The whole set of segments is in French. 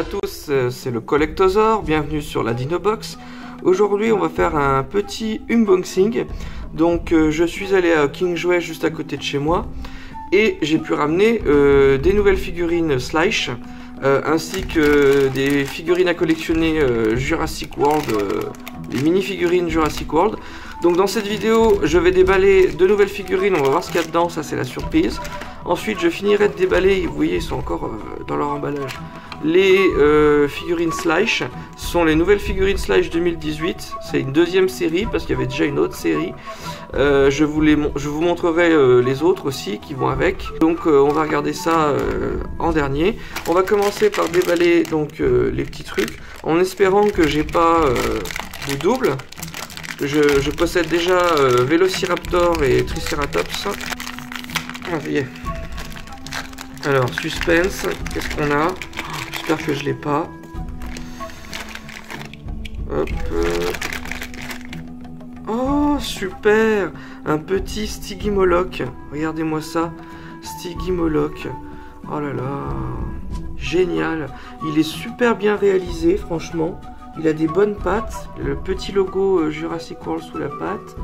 à tous, c'est le Collectosaur, bienvenue sur la Dinobox. Aujourd'hui on va faire un petit unboxing. Donc je suis allé à King Jouet juste à côté de chez moi et j'ai pu ramener des nouvelles figurines Slash ainsi que des figurines à collectionner Jurassic World, les mini-figurines Jurassic World. Donc dans cette vidéo je vais déballer deux nouvelles figurines, on va voir ce qu'il y a dedans, ça c'est la surprise. Ensuite je finirai de déballer, vous voyez ils sont encore dans leur emballage, les figurines Slash. Ce sont les nouvelles figurines Slash 2018, c'est une deuxième série parce qu'il y avait déjà une autre série. Je vous montrerai les autres aussi qui vont avec. Donc on va regarder ça en dernier. On va commencer par déballer donc les petits trucs en espérant que j'ai pas de double. Je possède déjà Velociraptor et Triceratops. Alors, suspense, qu'est-ce qu'on a? J'espère que je l'ai pas. Hop. Oh, super! Un petit Stygimoloch. Regardez-moi ça. Stygimoloch. Oh là là. Génial. Il est super bien réalisé, franchement. Il a des bonnes pattes. Le petit logo Jurassic World sous la patte.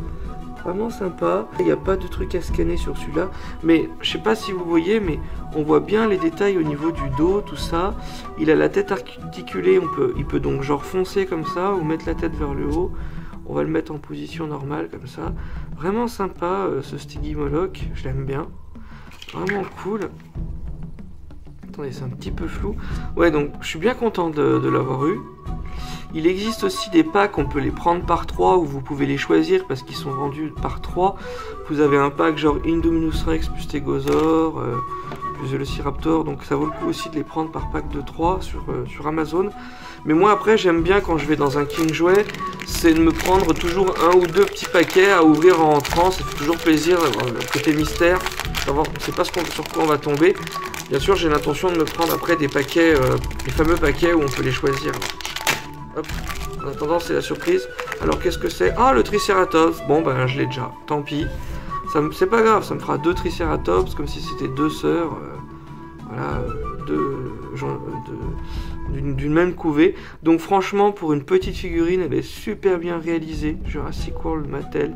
Vraiment sympa. Il n'y a pas de truc à scanner sur celui-là. Mais je sais pas si vous voyez, mais on voit bien les détails au niveau du dos, tout ça. Il a la tête articulée. Il peut donc genre foncer comme ça ou mettre la tête vers le haut. On va le mettre en position normale comme ça. Vraiment sympa ce Stygimoloch. Je l'aime bien. Vraiment cool. Attendez, c'est un petit peu flou. Ouais, donc je suis bien content de l'avoir eu. Il existe aussi des packs, on peut les prendre par 3 ou vous pouvez les choisir parce qu'ils sont vendus par 3. Vous avez un pack genre Indominus Rex plus Stegosaur, plus Velociraptor, donc ça vaut le coup aussi de les prendre par pack de 3 sur Amazon. Mais moi après j'aime bien quand je vais dans un King Jouet, c'est de me prendre toujours un ou deux petits paquets à ouvrir en rentrant, ça fait toujours plaisir, le côté mystère, savoir on ne sait pas sur quoi on va tomber. Bien sûr j'ai l'intention de me prendre après des paquets, les fameux paquets où on peut les choisir. Hop. En attendant c'est la surprise. Alors qu'est-ce que c'est? Ah, le Triceratops. Bon ben je l'ai déjà, tant pis. C'est pas grave, ça me fera deux Triceratops comme si c'était deux sœurs. Voilà, d'une même couvée. Donc franchement pour une petite figurine elle est super bien réalisée. Jurassic World Mattel.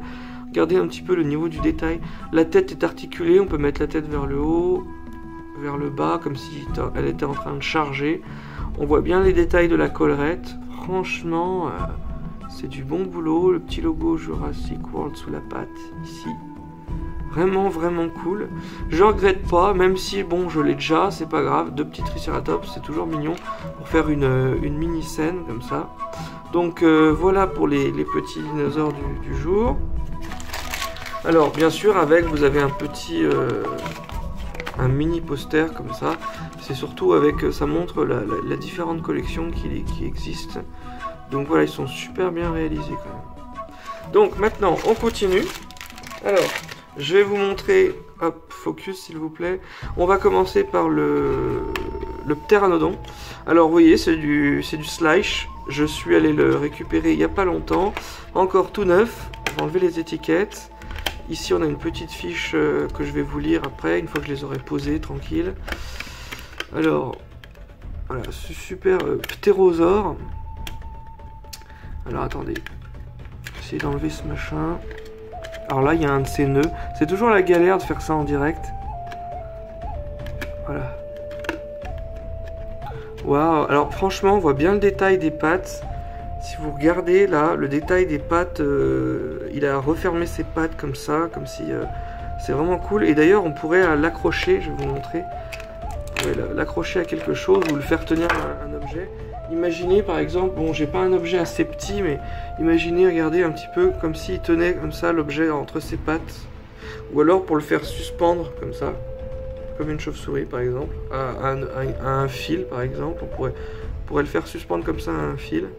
Regardez un petit peu le niveau du détail. La tête est articulée, on peut mettre la tête vers le haut, vers le bas comme si elle était en train de charger. On voit bien les détails de la collerette. Franchement, c'est du bon boulot. Le petit logo Jurassic World sous la patte, ici. Vraiment, vraiment cool. Je regrette pas, même si, bon, je l'ai déjà, c'est pas grave. Deux petits Triceratops, c'est toujours mignon pour faire une mini scène, comme ça. Donc, voilà pour les petits dinosaures du jour. Alors, bien sûr, avec, vous avez un petit... un mini poster comme ça, c'est surtout avec, ça montre la différentes collections qui existent. Donc voilà, ils sont super bien réalisés quand même. Donc maintenant on continue. Alors je vais vous montrer, hop, focus s'il vous plaît. On va commencer par le Pteranodon. Alors vous voyez c'est du Slash. Je suis allé le récupérer il n'y a pas longtemps, encore tout neuf. On va enlever les étiquettes. Ici on a une petite fiche que je vais vous lire après, une fois que je les aurai posées, tranquille. Alors, voilà, ce super Ptérosaure. Alors attendez, j'essaie d'enlever ce machin. Alors là il y a un de ces nœuds, c'est toujours la galère de faire ça en direct. Voilà. Waouh, alors franchement on voit bien le détail des pattes. Si vous regardez là, le détail des pattes, il a refermé ses pattes comme ça, comme si... c'est vraiment cool. Et d'ailleurs, on pourrait l'accrocher, je vais vous montrer. On pourrait l'accrocher à quelque chose ou le faire tenir à un objet. Imaginez par exemple, bon, j'ai pas un objet assez petit, mais imaginez, regardez un petit peu comme s'il tenait comme ça l'objet entre ses pattes. Ou alors pour le faire suspendre comme ça, comme une chauve-souris par exemple, à un fil par exemple. On pourrait le faire suspendre comme ça à un fil.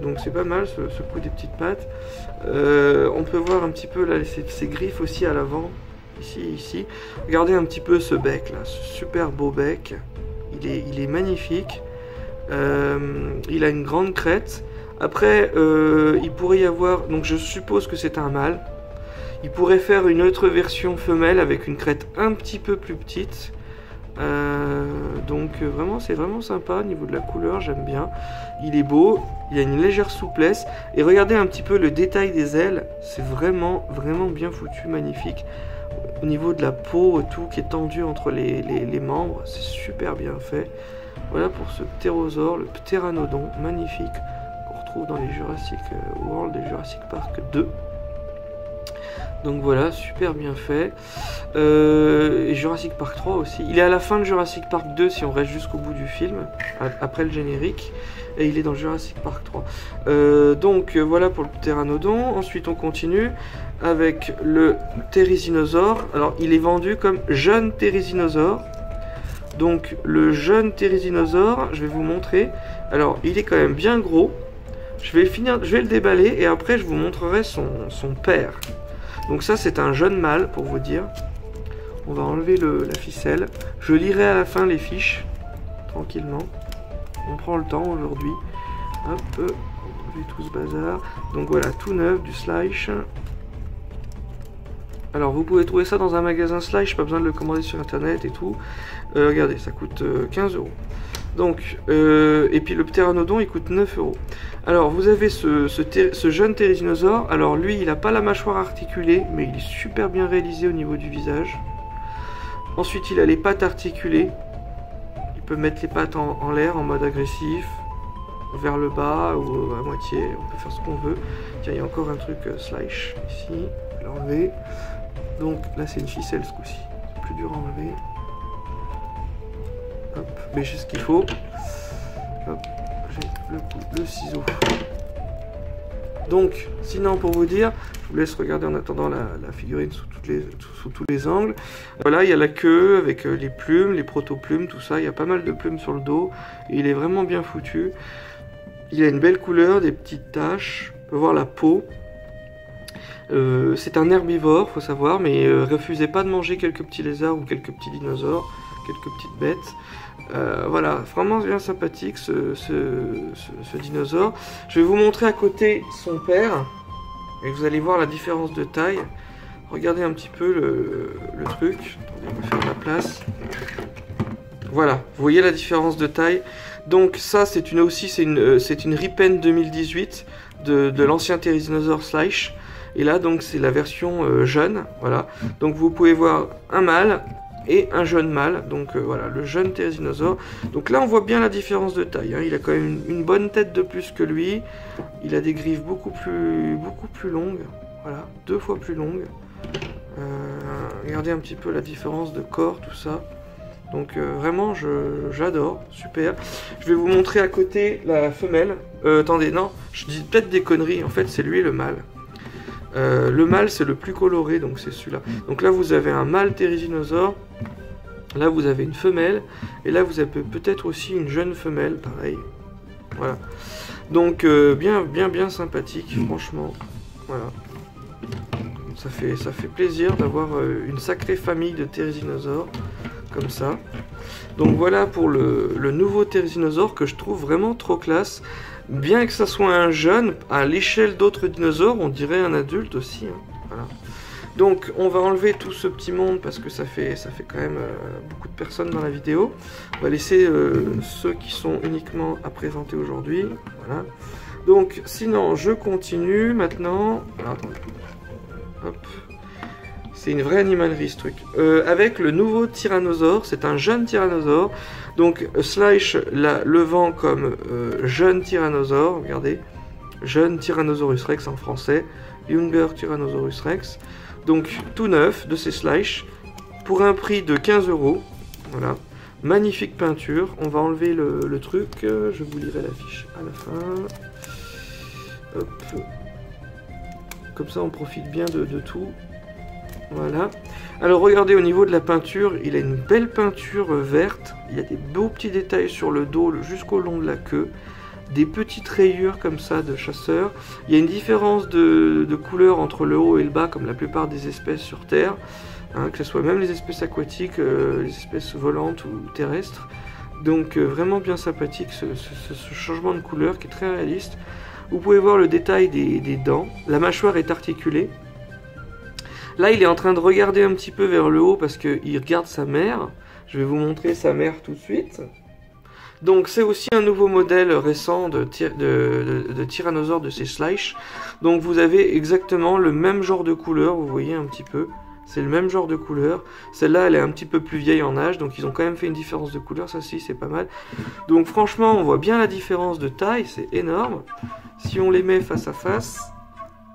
Donc c'est pas mal ce coup des petites pattes. On peut voir un petit peu là ces griffes aussi à l'avant. Ici. Regardez un petit peu ce bec là, ce super beau bec. Il est magnifique. Il a une grande crête. Après, il pourrait y avoir... Donc je suppose que c'est un mâle. Il pourrait faire une autre version femelle avec une crête un petit peu plus petite. Donc vraiment, c'est vraiment sympa au niveau de la couleur, j'aime bien. Il est beau, il a une légère souplesse. Et regardez un petit peu le détail des ailes, c'est vraiment bien foutu, magnifique. Au niveau de la peau, tout qui est tendu entre les membres, c'est super bien fait. Voilà pour ce ptérosaure, le ptéranodon, magnifique, qu'on retrouve dans les Jurassic World et Jurassic Park 2. Donc voilà, super bien fait. Et Jurassic Park 3 aussi. Il est à la fin de Jurassic Park 2 si on reste jusqu'au bout du film, après le générique. Et il est dans Jurassic Park 3. Donc voilà pour le ptéranodon. Ensuite on continue avec le thérizinosaure. Alors il est vendu comme jeune thérizinosaure. Donc le jeune thérizinosaure, je vais vous montrer. Alors il est quand même bien gros. Je vais le déballer et après je vous montrerai son père. Donc ça c'est un jeune mâle pour vous dire. On va enlever la ficelle. Je lirai à la fin les fiches, tranquillement. On prend le temps aujourd'hui. Hop, on enlève tout ce bazar. Donc voilà, tout neuf, du Slash. Alors vous pouvez trouver ça dans un magasin Slash, pas besoin de le commander sur internet et tout. Regardez, ça coûte 15 €. Donc, et puis le ptéranodon il coûte 9 €. Alors vous avez ce jeune thérizinosaure. Alors lui il n'a pas la mâchoire articulée, mais il est super bien réalisé au niveau du visage. Ensuite il a les pattes articulées. Il peut mettre les pattes en l'air en mode agressif, vers le bas ou à moitié, on peut faire ce qu'on veut. Tiens, il y a encore un truc Slash ici, je vais l'enlever. Donc là c'est une ficelle ce coup-ci, c'est plus dur à enlever. Hop, mais j'ai ce qu'il faut. Hop, j'ai le ciseau. Donc, sinon pour vous dire, je vous laisse regarder en attendant la figurine sous tous les angles. Voilà, il y a la queue avec les plumes, les proto-plumes, tout ça. Il y a pas mal de plumes sur le dos. Et il est vraiment bien foutu. Il a une belle couleur, des petites taches. On peut voir la peau. C'est un herbivore, faut savoir, mais refusez pas de manger quelques petits lézards ou quelques petits dinosaures, quelques petites bêtes. Voilà, vraiment bien sympathique ce dinosaure. Je vais vous montrer à côté son père et vous allez voir la différence de taille. Regardez un petit peu le truc. Attendez, on va faire de la place. Voilà, vous voyez la différence de taille. Donc ça c'est une Ripen 2018 de l'ancien thérizinosaure Slash. Et là donc c'est la version jeune. Voilà, donc vous pouvez voir un mâle et un jeune mâle, donc voilà, le jeune thérizinosaure. Donc là on voit bien la différence de taille, hein. Il a quand même une bonne tête de plus que lui. Il a des griffes beaucoup plus longues, voilà, 2 fois plus longues. Regardez un petit peu la différence de corps, tout ça. Donc vraiment j'adore, super. Je vais vous montrer à côté la femelle. Attendez, non, je dis peut-être des conneries, en fait c'est lui le mâle. Le mâle c'est le plus coloré, donc c'est celui-là. Donc là vous avez un mâle thérizinosaure, là vous avez une femelle, et là vous avez peut-être aussi une jeune femelle, pareil. Voilà. Donc bien sympathique, franchement. Voilà. Ça fait plaisir d'avoir une sacrée famille de thérizinosaures comme ça. Donc voilà pour le nouveau thérizinosaure que je trouve vraiment trop classe. Bien que ça soit un jeune, à l'échelle d'autres dinosaures, on dirait un adulte aussi. Hein. Voilà. Donc on va enlever tout ce petit monde parce que ça fait quand même beaucoup de personnes dans la vidéo. On va laisser ceux qui sont uniquement à présenter aujourd'hui. Voilà. Donc sinon je continue maintenant. Alors, attendez. Hop. C'est une vraie animalerie ce truc. Avec le nouveau tyrannosaure, c'est un jeune tyrannosaure. Donc Slash le vend comme jeune tyrannosaure, regardez. Jeune Tyrannosaurus Rex en français. Younger Tyrannosaurus Rex. Donc tout neuf de ces Slash. Pour un prix de 15 €. Voilà. Magnifique peinture. On va enlever le truc. Je vous lirai la fiche à la fin. Hop. Comme ça on profite bien de tout. Voilà. Alors regardez au niveau de la peinture, il a une belle peinture verte. Il y a des beaux petits détails sur le dos jusqu'au long de la queue. Des petites rayures comme ça de chasseur. Il y a une différence de couleur entre le haut et le bas comme la plupart des espèces sur Terre. Hein, que ce soit même les espèces aquatiques, les espèces volantes ou terrestres. Donc vraiment bien sympathique ce changement de couleur qui est très réaliste. Vous pouvez voir le détail des dents. La mâchoire est articulée. Là, il est en train de regarder un petit peu vers le haut parce qu'il regarde sa mère. Je vais vous montrer sa mère tout de suite. Donc c'est aussi un nouveau modèle récent de tyrannosaure de ces Slice. Donc vous avez exactement le même genre de couleur, vous voyez un petit peu. C'est le même genre de couleur. Celle-là, elle est un petit peu plus vieille en âge, donc ils ont quand même fait une différence de couleur. Ça, si, c'est pas mal. Donc franchement, on voit bien la différence de taille, c'est énorme. Si on les met face à face,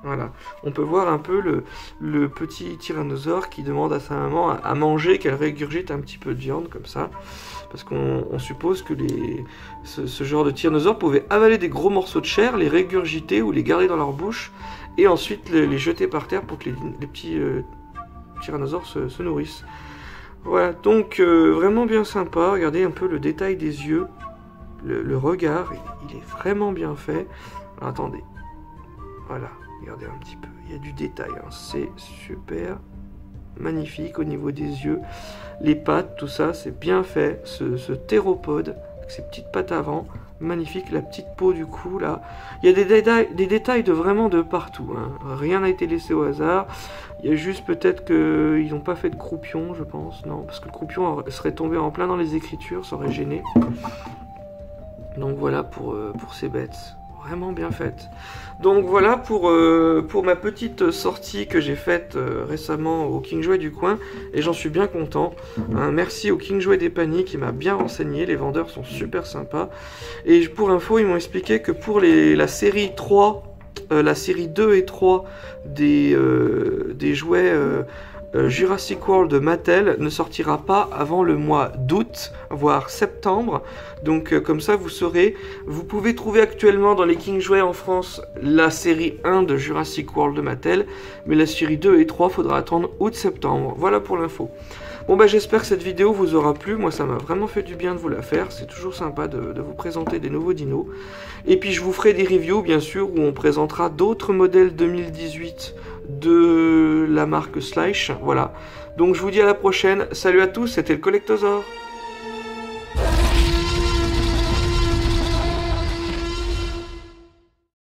voilà, on peut voir un peu le petit tyrannosaure qui demande à sa maman à manger, qu'elle régurgite un petit peu de viande comme ça. Parce qu'on suppose que ce genre de tyrannosaure pouvait avaler des gros morceaux de chair, les régurgiter ou les garder dans leur bouche, et ensuite les jeter par terre pour que les petits tyrannosaures se nourrissent. Voilà, donc vraiment bien sympa. Regardez un peu le détail des yeux, le regard, il est vraiment bien fait. Alors, attendez, voilà, regardez un petit peu, il y a du détail, hein. C'est super magnifique au niveau des yeux, les pattes, tout ça, c'est bien fait. Ce théropode, avec ses petites pattes avant, magnifique, la petite peau du cou là, il y a des détails de vraiment de partout, hein. Rien n'a été laissé au hasard. Il y a juste peut-être qu'ils n'ont pas fait de croupion, je pense, non, parce que le croupion serait tombé en plein dans les écritures, ça aurait gêné. Donc voilà pour ces bêtes, vraiment bien faites. Donc voilà pour ma petite sortie que j'ai faite récemment au King Jouet du coin, et j'en suis bien content. Merci au King Jouet des Paniers qui m'a bien renseigné, les vendeurs sont super sympas. Et pour info, ils m'ont expliqué que pour la série 3, la série 2 et 3 des jouets Jurassic World de Mattel ne sortira pas avant le mois d'août, voire septembre. Donc comme ça vous saurez, vous pouvez trouver actuellement dans les King Jouets en France la série 1 de Jurassic World de Mattel, mais la série 2 et 3 faudra attendre août-septembre. Voilà pour l'info. Bon bah j'espère que cette vidéo vous aura plu, moi ça m'a vraiment fait du bien de vous la faire, c'est toujours sympa de vous présenter des nouveaux dinos. Et puis je vous ferai des reviews bien sûr où on présentera d'autres modèles 2018 de la marque Slice, voilà. Donc je vous dis à la prochaine, salut à tous, c'était le Collectosaure.